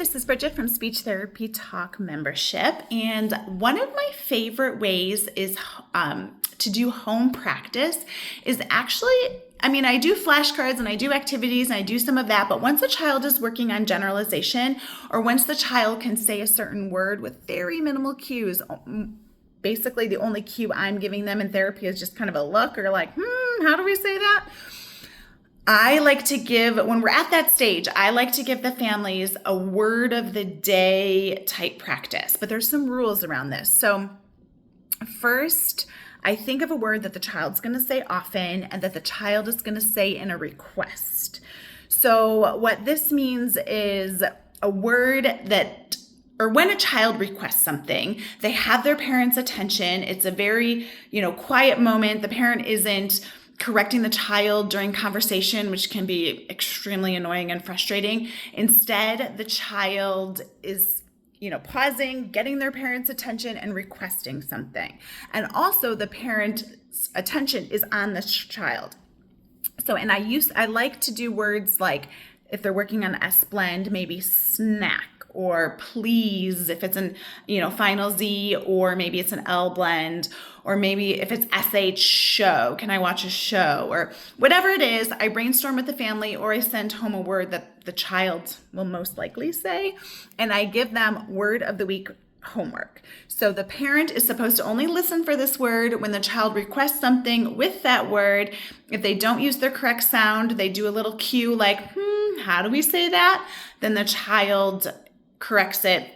this is Bridget from Speech Therapy Talk membership, and one of my favorite ways is to do home practice is actually, I do flashcards and I do activities and I do some of that, but once a child is working on generalization, or once the child can say a certain word with very minimal cues, basically the only cue I'm giving them in therapy is just kind of a look or like, how do we say that? I like to give, when we're at that stage, I like to give the families a word of the day type practice, but there's some rules around this. So first, I think of a word that the child's going to say often and that the child is going to say in a request. So what this means is a word that, or when a child requests something, they have their parents' attention. It's a very, quiet moment. The parent isn't correcting the child during conversation, which can be extremely annoying and frustrating. Instead, the child is, pausing, getting their parents' attention and requesting something. And also the parent's attention is on the child. So, and I like to do words like, if they're working on S blend, maybe snack, or please, if it's an, final Z, or maybe it's an L blend, or maybe if it's SH, show, can I watch a show, or whatever it is, I brainstorm with the family, or I send home a word that the child will most likely say, and I give them word of the week homework. So the parent is supposed to only listen for this word when the child requests something with that word. If they don't use their correct sound, they do a little cue like, how do we say that? Then the child corrects it,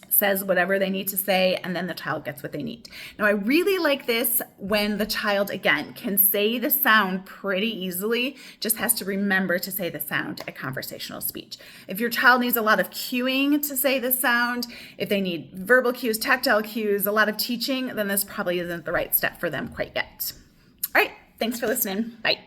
says whatever they need to say, and then the child gets what they need. Now, I really like this when the child, again, can say the sound pretty easily, just has to remember to say the sound at conversational speech. If your child needs a lot of cueing to say the sound, if they need verbal cues, tactile cues, a lot of teaching, then this probably isn't the right step for them quite yet. All right, thanks for listening. Bye.